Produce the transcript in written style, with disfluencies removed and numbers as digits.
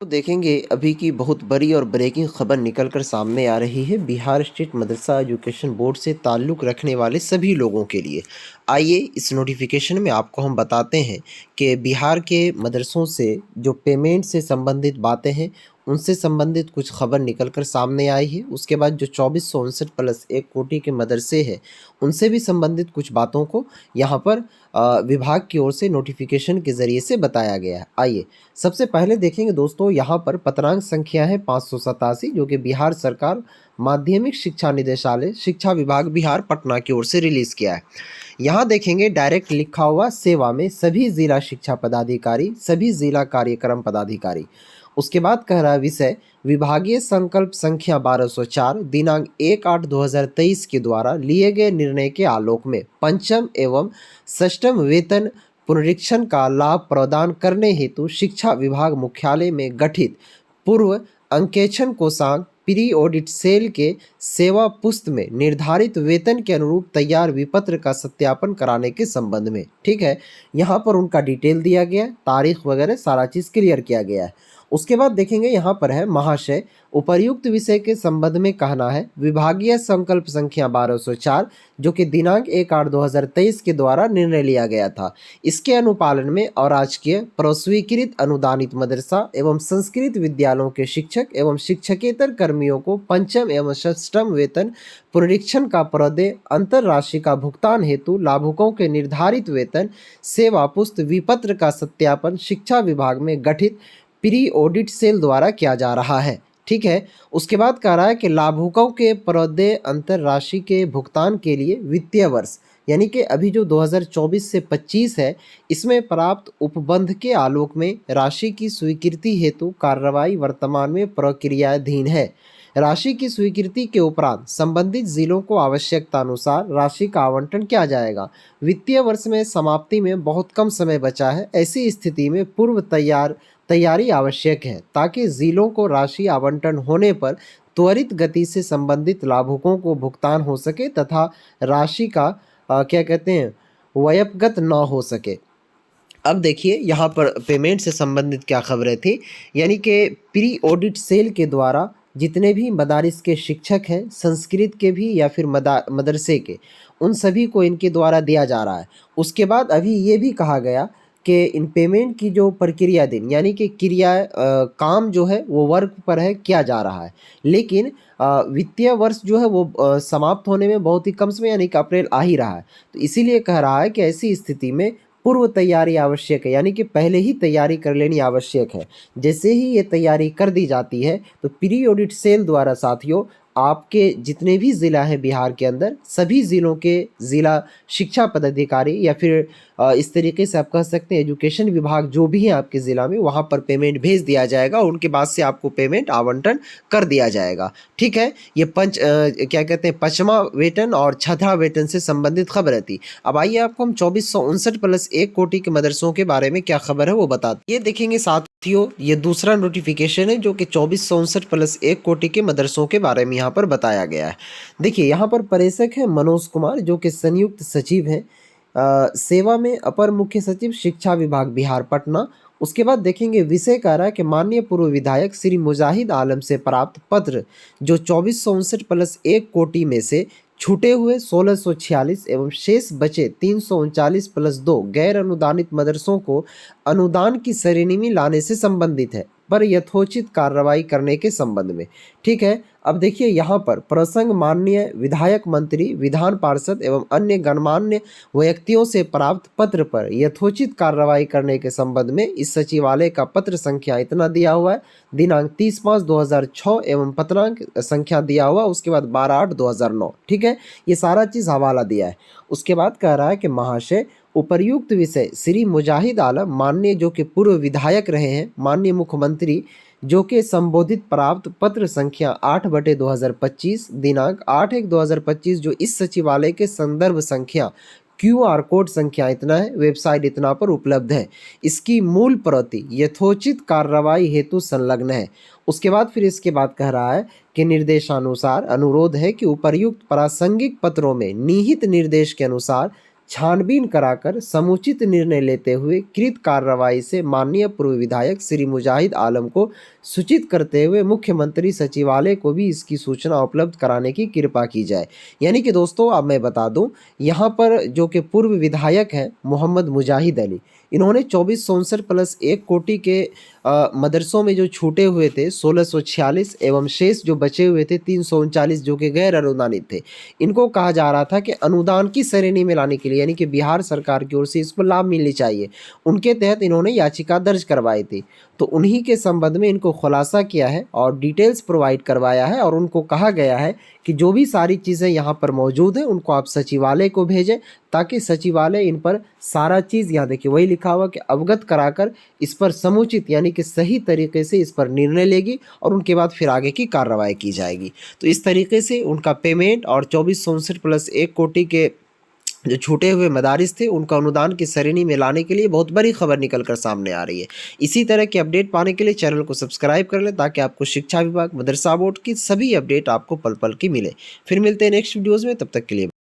तो देखेंगे अभी की बहुत बड़ी और ब्रेकिंग खबर निकल कर सामने आ रही है बिहार स्टेट मदरसा एजुकेशन बोर्ड से ताल्लुक़ रखने वाले सभी लोगों के लिए। आइए इस नोटिफिकेशन में आपको हम बताते हैं कि बिहार के मदरसों से जो पेमेंट से संबंधित बातें हैं, उनसे संबंधित कुछ खबर निकल कर सामने आई है। उसके बाद जो 2459 प्लस 1 कोटि के मदरसे हैं, उनसे भी संबंधित कुछ बातों को यहाँ पर विभाग की ओर से नोटिफिकेशन के ज़रिए से बताया गया है। आइए सबसे पहले देखेंगे दोस्तों, यहाँ पर पत्रांक संख्या है 587, जो कि बिहार सरकार माध्यमिक शिक्षा निदेशालय शिक्षा विभाग बिहार पटना की ओर से रिलीज़ किया है। यहाँ देखेंगे डायरेक्ट लिखा हुआ सेवा में सभी जिला शिक्षा पदाधिकारी, सभी जिला कार्यक्रम पदाधिकारी। उसके बाद कह रहा है विषय विभागीय संकल्प संख्या 1204 दिनांक 1/8/2023 के द्वारा लिए गए निर्णय के आलोक में पंचम एवं षष्ठम वेतन पुनरीक्षण का लाभ प्रदान करने हेतु शिक्षा विभाग मुख्यालय में गठित पूर्व अंकेक्षण कोषांग प्री ऑडिट सेल के सेवा पुस्त में निर्धारित वेतन के अनुरूप तैयार विपत्र का सत्यापन कराने के संबंध में। ठीक है, यहाँ पर उनका डिटेल दिया गया है, तारीख वगैरह सारा चीज़ क्लियर किया गया है। उसके बाद देखेंगे यहाँ पर है महाशय उपर्युक्त विषय के संबंध में कहना है विभागीय संकल्प संख्या 1204 जो कि दिनांक 1/8/2023 के द्वारा निर्णय लिया गया था। इसके अनुपालन में अराजकीय प्रस्वीकृत अनुदानित मदरसा एवं संस्कृत विद्यालयों के शिक्षक एवं शिक्षकेतर कर्मियों को पंचम एवं षष्ठम वेतन पुनरीक्षण का प्रदेय अंतर राशि का भुगतान हेतु लाभुकों के निर्धारित वेतन सेवा पुस्त विपत्र का सत्यापन शिक्षा विभाग में गठित प्री ऑडिट सेल द्वारा किया जा रहा है। ठीक है, उसके बाद कह रहा है कि लाभुकों के प्रदेय अंतर राशि के भुगतान के लिए वित्तीय वर्ष यानी कि अभी जो 2024 से 25 है, इसमें प्राप्त उपबंध के आलोक में राशि की स्वीकृति हेतु कार्रवाई वर्तमान में प्रक्रियाधीन है। राशि की स्वीकृति के उपरांत संबंधित जिलों को आवश्यकता अनुसार राशि का आवंटन किया जाएगा। वित्तीय वर्ष में समाप्ति में बहुत कम समय बचा है, ऐसी स्थिति में पूर्व तैयारी आवश्यक है ताकि जिलों को राशि आवंटन होने पर त्वरित गति से संबंधित लाभुकों को भुगतान हो सके तथा राशि का क्या कहते हैं व्यपगत न हो सके। अब देखिए यहाँ पर पेमेंट से संबंधित क्या खबरें थी, यानी कि प्री ऑडिट सेल के द्वारा जितने भी मदारिस के शिक्षक हैं, संस्कृत के भी या फिर मदरसे के, उन सभी को इनके द्वारा दिया जा रहा है। उसके बाद अभी ये भी कहा गया कि इन पेमेंट की जो प्रक्रिया दिन यानी कि काम जो है वो वर्क पर है किया जा रहा है, लेकिन वित्तीय वर्ष जो है वो समाप्त होने में बहुत ही कम समय यानी कि अप्रैल आ ही रहा है। तो इसीलिए कह रहा है कि ऐसी स्थिति में पूर्व तैयारी आवश्यक है, यानी कि पहले ही तैयारी कर लेनी आवश्यक है। जैसे ही ये तैयारी कर दी जाती है तो प्री ऑडिट सेल द्वारा साथियों आपके जितने भी ज़िला हैं बिहार के अंदर, सभी ज़िलों के ज़िला शिक्षा पदाधिकारी या फिर इस तरीके से आप कह सकते हैं एजुकेशन विभाग जो भी है आपके ज़िला में, वहाँ पर पेमेंट भेज दिया जाएगा और उनके बाद से आपको पेमेंट आवंटन कर दिया जाएगा। ठीक है, ये क्या कहते हैं पचमा वेतन और छठा वेतन से संबंधित खबर थी। अब आइए आपको हम 2459 प्लस 1 कोटि के मदरसों के बारे में क्या खबर है वो बताते ये देखेंगे साथियों। ये दूसरा नोटिफिकेशन है जो कि 2459 प्लस 1 कोटि के मदरसों के बारे में यहाँ पर बताया गया है। देखिए यहाँ पर प्रेषक है मनोज कुमार जो कि संयुक्त सचिव हैं सेवा में अपर मुख्य सचिव शिक्षा विभाग बिहार पटना। उसके बाद देखेंगे विषय कह रहा है कि माननीय पूर्व विधायक श्री मुजाहिद आलम से प्राप्त पत्र जो 2459 प्लस 1 कोटि में से छूटे हुए 1646 एवं शेष बचे 339 प्लस 2 गैर अनुदानित मदरसों को अनुदान की श्रेणी में लाने से संबंधित है पर यथोचित कार्रवाई करने के संबंध में। ठीक है, अब देखिए यहाँ पर प्रसंग माननीय विधायक मंत्री विधान पार्षद एवं अन्य गणमान्य व्यक्तियों से प्राप्त पत्र पर यथोचित कार्रवाई करने के संबंध में इस सचिवालय का पत्र संख्या इतना दिया हुआ है दिनांक 30/5/2006 एवं पत्रांक संख्या दिया हुआ उसके बाद 12/8/2009। ठीक है, ये सारा चीज़ हवाला दिया है। उसके बाद कह रहा है कि महाशय उपर्युक्त विषय श्री मुजाहिद आलम माननीय जो कि पूर्व विधायक रहे हैं, माननीय मुख्यमंत्री जो कि संबोधित प्राप्त पत्र संख्या 8/2025 दिनांक 8/1/2025 जो इस सचिवालय के संदर्भ संख्या QR कोड संख्या इतना है, वेबसाइट इतना पर उपलब्ध है, इसकी मूल प्रति यथोचित कार्रवाई हेतु संलग्न है। उसके बाद फिर इसके बाद कह रहा है कि निर्देशानुसार अनुरोध है कि उपर्युक्त प्रासंगिक पत्रों में निहित निर्देश के अनुसार छानबीन कराकर समुचित निर्णय लेते हुए कृत कार्रवाई से माननीय पूर्व विधायक श्री मुजाहिद आलम को सूचित करते हुए मुख्यमंत्री सचिवालय को भी इसकी सूचना उपलब्ध कराने की कृपा की जाए। यानी कि दोस्तों अब मैं बता दूं, यहाँ पर जो कि पूर्व विधायक हैं मोहम्मद मुजाहिद अली, इन्होंने 2464+1 कोटि के मदरसों में जो छूटे हुए थे 1646 एवं शेष जो बचे हुए थे 339 जो कि गैर अनुदानित थे, इनको कहा जा रहा था कि अनुदान की श्रेणी में लाने के लिए, यानी कि बिहार सरकार की ओर से इसको लाभ मिलनी चाहिए, उनके तहत इन्होंने याचिका दर्ज करवाई थी। तो उन्हीं के संबंध में इनको खुलासा किया है और डिटेल्स प्रोवाइड करवाया है और उनको कहा गया है कि जो भी सारी चीज़ें यहाँ पर मौजूद हैं उनको आप सचिवालय को भेजें, ताकि सचिवालय इन पर सारा चीज़, यहाँ देखिए वही लिखा हुआ कि अवगत कराकर इस पर समुचित यानी कि सही तरीके से इस पर निर्णय लेगी और उनके बाद फिर आगे की कार्रवाई की जाएगी। तो इस तरीके से उनका पेमेंट और 2464+1 कोटि के जो छूटे हुए मदारिस थे उनका अनुदान की श्रेणी में लाने के लिए बहुत बड़ी खबर निकल कर सामने आ रही है। इसी तरह के अपडेट पाने के लिए चैनल को सब्सक्राइब कर लें, ताकि आपको शिक्षा विभाग, मदरसा बोर्ड की सभी अपडेट आपको पल पल की मिले। फिर मिलते हैं नेक्स्ट वीडियोज़ में, तब तक के लिए।